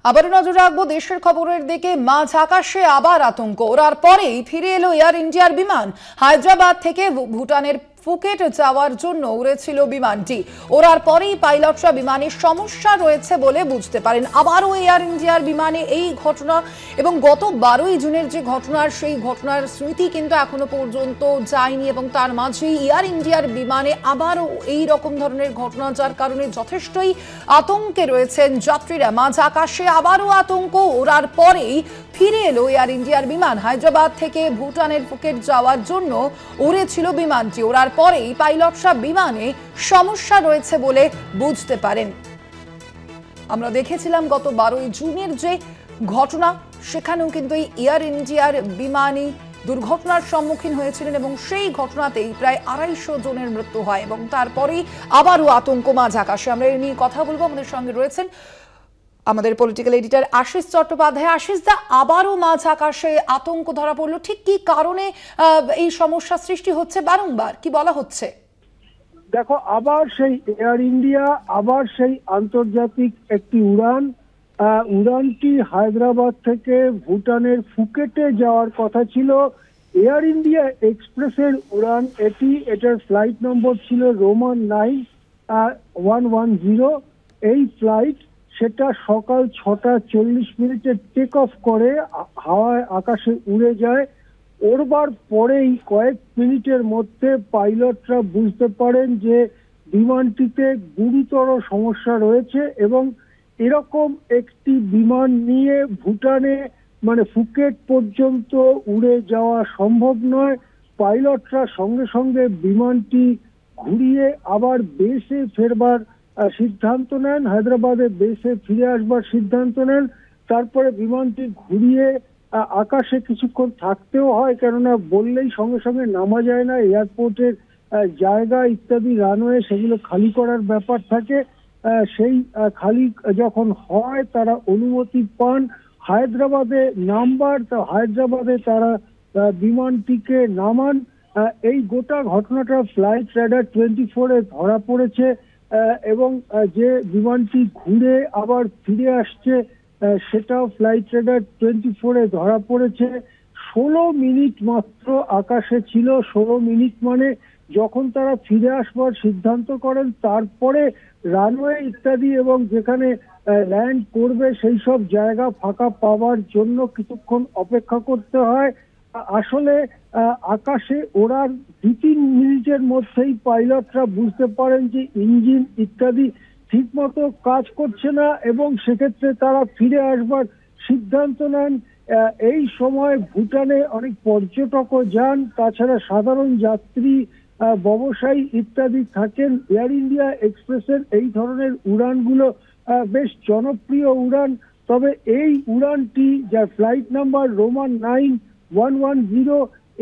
আবারও নজর রাখবো দেশের খবরের দিকে। মাঝ আকাশে আবার আতঙ্ক। ওড়ার পরেই ফিরে এলো এয়ার ইন্ডিয়ার বিমান। হায়দ্রাবাদ থেকে ভুটানের ফুকেট যাওয়ার জন্য উড়েছিল বিমানটি। ওড়ার পরেই পাইলটরা বিমানের সমস্যা রয়েছে বলে বুঝতে পারেন। আবারও এয়ার ইন্ডিয়ার বিমানে এই ঘটনা, এবং গত 12ই জুনের যে ঘটনার, সেই ঘটনার স্মৃতি কিন্তু এখনো পর্যন্ত যায়নি, এবং তার মাঝেই এয়ার ইন্ডিয়ার বিমানে আবারও এই রকম ধরনের ঘটনা, যার কারণে যথেষ্টই আতঙ্কে রয়েছেন যাত্রীরা। মাঝ আকাশে আবারও আতঙ্ক। ওড়ার পরেই ফিরে এলো এয়ার ইন্ডিয়ার বিমান। হায়দ্রাবাদ থেকে ভুটানের ফুকেট যাওয়ার জন্য উড়েছিল বিমানটি। ওড়ার পরেই পাইলটরা বিমানে সমস্যা রয়েছে বলে বুঝতে পারেন। আমরা দেখেছিলাম গত 12ই জুনের যে ঘটনা, সেখানেও কিন্তু এই এয়ার ইন্ডিয়ার বিমানই দুর্ঘটনার সম্মুখীন হয়েছিলেন, এবং সেই ঘটনাতেই প্রায় 250 জনের মৃত্যু হয়, এবং তারপরেই আবারও আতঙ্ক মাঝ আকাশে। আমরা এই নিয়ে কথা বলবো। আমাদের সঙ্গে রয়েছেন আমাদের পলিটিক্যাল এডিটর আশিস চট্টোপাধ্যায়। আশিস দা, আবারও মাঝ আকাশে আতঙ্ক ধরা পড়লো, ঠিক কি কারণে এই সমস্যা সৃষ্টি হচ্ছে বারংবার, কি বলা হচ্ছে? দেখো, আবার সেই এয়ার ইন্ডিয়া, আবার সেই আন্তর্জাতিক একটি উড়ানটি হায়দ্রাবাদ থেকে ভুটানের ফুকেটে যাওয়ার কথা ছিল। এয়ার ইন্ডিয়া এক্সপ্রেসের উড়ান এটার ফ্লাইট নম্বর ছিল রোমান 9-110। এই ফ্লাইট, সেটা সকাল 6টা 40 টেক অফ করে হাওয়ায় আকাশে উড়ে যায়। ওড়বার পরেই কয়েক মিনিটের মধ্যে পাইলটরা বুঝতে পারেন যে বিমানটিতে গুরুতর সমস্যা রয়েছে, এবং এরকম একটি বিমান নিয়ে ভুটানে ফুকেট পর্যন্ত উড়ে যাওয়া সম্ভব নয়। পাইলটরা সঙ্গে সঙ্গে বিমানটি ঘুরিয়ে আবার বেসে ফেরবার সিদ্ধান্ত নেন, হায়দ্রাবাদে বেসে ফিরে আসবার সিদ্ধান্ত নেন। তারপরে বিমানটি ঘুরিয়ে আকাশে কিছুক্ষণ থাকতেও হয়, কেননা বললেই সঙ্গে সঙ্গে নামা যায় না। এয়ারপোর্টের জায়গা ইত্যাদি, রানওয়ে, সেগুলো খালি করার ব্যাপার থাকে। সেই খালি যখন হয়, তারা অনুমতি পান হায়দ্রাবাদে নামবার। তো হায়দ্রাবাদে তারা বিমানটিকে নামান। এই গোটা ঘটনাটা ফ্লাইট রাডার 24-এ ধরা পড়েছে, এবং যে বিমানটি ঘুরে আবার ফিরে আসছে সেটাও ফ্লাইট রাডার 24-এ ধরা পড়েছে। 16 মিনিট মাত্র আকাশে ছিল। 16 মিনিট মানে যখন তারা ফিরে আসবার সিদ্ধান্ত করেন, তারপরে রানওয়ে ইত্যাদি এবং যেখানে ল্যান্ড করবে সেই সব জায়গা ফাঁকা পাওয়ার জন্য কিছুক্ষণ অপেক্ষা করতে হয়। আসলে আকাশে ওড়ার 2-3 মিনিটের মধ্যেই পাইলটরা বুঝতে পারেন যে ইঞ্জিন ইত্যাদি ঠিক মতো কাজ করছে না, এবং সেক্ষেত্রে তারা ফিরে আসবার সিদ্ধান্ত নেন। এই সময় ভুটানে অনেক পর্যটকও যান, তাছাড়া সাধারণ যাত্রী, ব্যবসায়ী ইত্যাদি থাকেন। এয়ার ইন্ডিয়া এক্সপ্রেসের এই ধরনের উড়ানগুলো বেশ জনপ্রিয় উড়ান। তবে এই উড়ানটি, যার ফ্লাইট নাম্বার রোমান 9-110,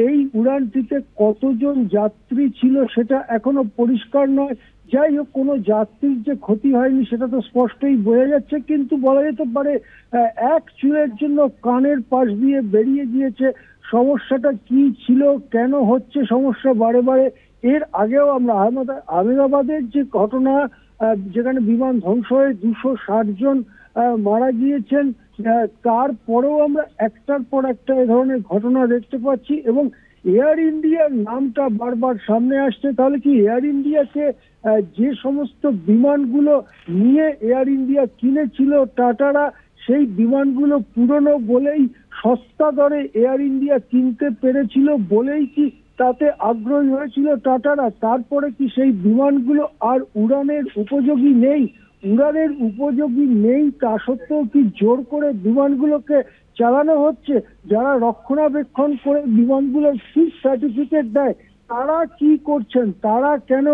এই উড়ানটিতে কতজন যাত্রী ছিল সেটা এখনো পরিষ্কার নয়। যাই হোক, কোনো যাত্রীর যে ক্ষতি হয়নি সেটা তো স্পষ্টই বোঝা যাচ্ছে, কিন্তু বলা যেতে পারে এক চুলের জন্য কানের পাশ দিয়ে বেরিয়ে গিয়েছে। সমস্যাটা কি ছিল, কেন হচ্ছে সমস্যা বারে বারে? এর আগেও আমরা আহমেদাবাদের যে ঘটনা, যেখানে বিমান ধ্বংস হয়ে 260 জন মারা গিয়েছেন, তারপরেও আমরা একটার পর একটা এ ধরনের ঘটনা দেখতে পাচ্ছি, এবং এয়ার ইন্ডিয়ার নামটা বারবার সামনে আসছে। তাহলে কি এয়ার ইন্ডিয়াকে যে সমস্ত বিমানগুলো নিয়ে এয়ার ইন্ডিয়া কিনেছিল টাটারা, সেই বিমানগুলো পুরনো বলেই, সস্তা দরে এয়ার ইন্ডিয়া কিনতে পেরেছিল বলেই কি তাতে আগ্রহী হয়েছিল টাটারা? তারপরে কি সেই বিমানগুলো আর উড়ানের উপযোগী নেই? উড়ানের উপযোগী নেই তা সত্ত্বেও কি জোর করে বিমানগুলোকে চালানো হচ্ছে? যারা রক্ষণাবেক্ষণ করে বিমানগুলোর ফিক্স সার্টিফিকেট দেয়, তারা কি করছেন? তারা কেন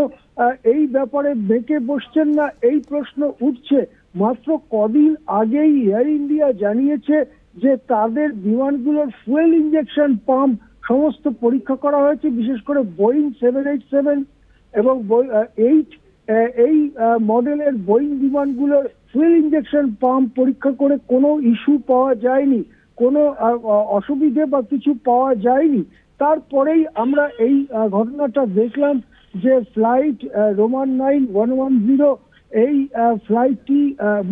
এই ব্যাপারে বেঁকে বসছেন না? এই প্রশ্ন উঠছে। মাত্র কদিন আগেই এয়ার ইন্ডিয়া জানিয়েছে যে তাদের বিমানগুলোর ফুয়েল ইঞ্জেকশন পাম্প সমস্ত পরীক্ষা করা হয়েছে, বিশেষ করে বোয়িং 787 এবং 8 এই মডেলের বোয়িং বিমানগুলোর ফুয়েল ইঞ্জেকশন পাম্প পরীক্ষা করে কোনো ইস্যু পাওয়া যায়নি, কোনো অসুবিধে বা কিছু পাওয়া যায়নি। তারপরেই আমরা এই ঘটনাটা দেখলাম যে ফ্লাইট রোমান 9-110 এই ফ্লাইটটি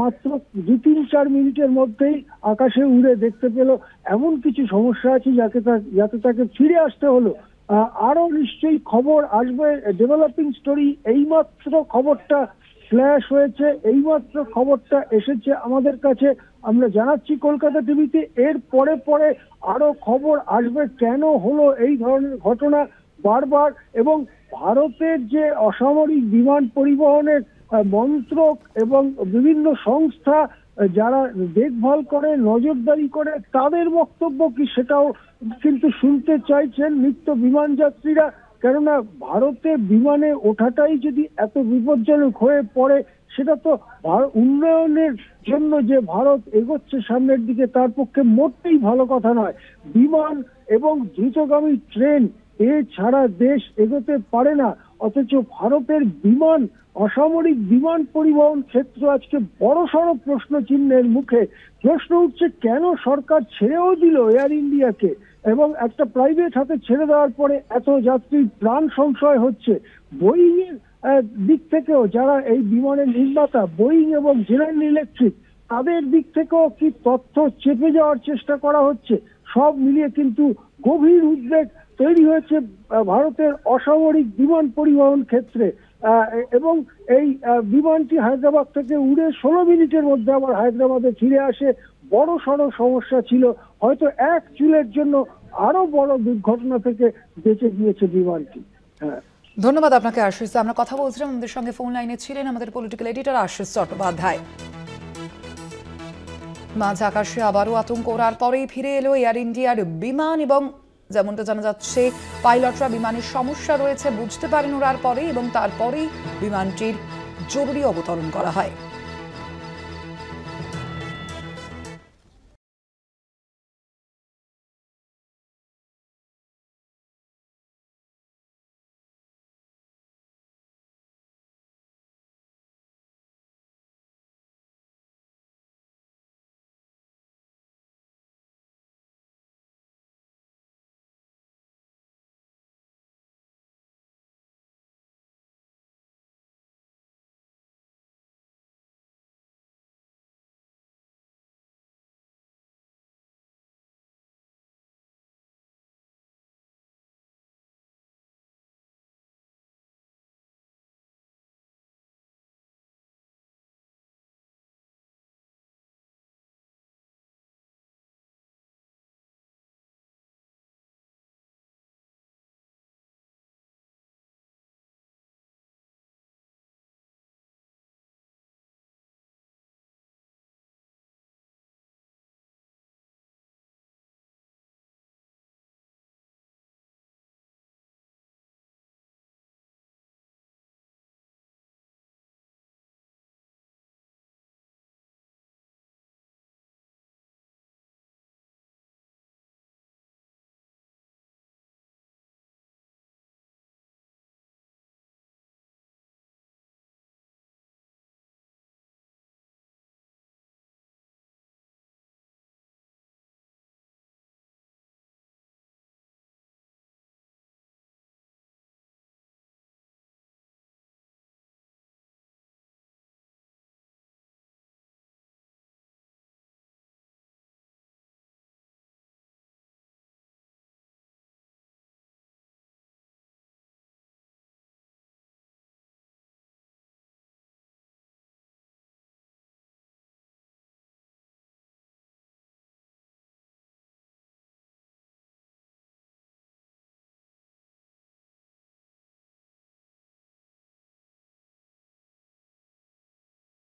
মাত্র 2-3-4 মিনিটের মধ্যেই আকাশে উড়ে দেখতে পেল। এমন কিছু সমস্যা আছে যাতে তাকে ফিরে আসতে হলো। আরো নিশ্চয়ই খবর আসবে, ডেভেলপিং স্টোরি। এইমাত্র খবরটা ফ্ল্যাশ হয়েছে, এইমাত্র খবরটা এসেছে আমাদের কাছে, আমরা জানাচ্ছি কলকাতা টিভিতে। এর পরে পরে আরো খবর আসবে কেন হলো এই ধরনের ঘটনা বারবার। এবং ভারতের যে অসামরিক বিমান পরিবহনের মন্ত্রক এবং বিভিন্ন সংস্থা যারা দেখভাল করে, নজরদারি করে, তাদের বক্তব্য কি সেটাও কিন্তু শুনতে চাইছেন নিত্য বিমান যাত্রীরা। কেননা ভারতে বিমানে ওঠাটাই যদি এত বিপজ্জনক হয়ে পড়ে, সেটা তো উন্নয়নের জন্য যে ভারত এগোচ্ছে সামনের দিকে, তার পক্ষে মোটেই ভালো কথা নয়। বিমান এবং দ্রুতগামী ট্রেন ছাড়া দেশ এগোতে পারে না। অথচ ভারতের বিমান, অসামরিক বিমান পরিবহন ক্ষেত্র আজকে বড়সড় প্রশ্ন চিহ্নের মুখে। প্রশ্ন উঠছে কেন সরকার ছেড়েও দিল এয়ার ইন্ডিয়াকে, এবং একটা প্রাইভেট হাতে ছেড়ে দেওয়ার পরে এত যাত্রীর প্রাণ সংশয় হচ্ছে। বোয়িং এর দিক থেকেও, যারা এই বিমানের নির্মাতা বোয়িং এবং জেনারেল ইলেকট্রিক, তাদের দিক থেকেও কি তথ্য চেপে যাওয়ার চেষ্টা করা হচ্ছে? সব মিলিয়ে কিন্তু গভীর উদ্বেগ তৈরি হয়েছে ভারতের অসামরিক বিমান পরিবহন ক্ষেত্রে। এবং এই বিমানটি হায়দ্রাবাদ থেকে উড়ে 16 মিনিটের মধ্যে আবার হায়দ্রাবাদে ফিরে আসে। বড় সড় সমস্যা ছিল, হয়তো এক চুলের জন্য আরো বড় দুর্ঘটনা থেকে বেঁচে গিয়েছে বিমানটি। হ্যাঁ, ধন্যবাদ আপনাকে আশিস। আমরা কথা বলছিলাম, আমাদের সঙ্গে ফোন লাইনে ছিলেন আমাদের পলিটিক্যাল এডিটর আশিস চট্টোপাধ্যায়। মাঝ আকাশে আবারও আতঙ্ক ওড়ার পরেই ফিরে এলো এয়ার ইন্ডিয়ার বিমান, এবং যেমনটা জানা যাচ্ছে পাইলটরা বিমানের সমস্যা রয়েছে বুঝতে পারেন ওড়ার পরেই, এবং তারপরেই বিমানটির জরুরি অবতরণ করা হয়।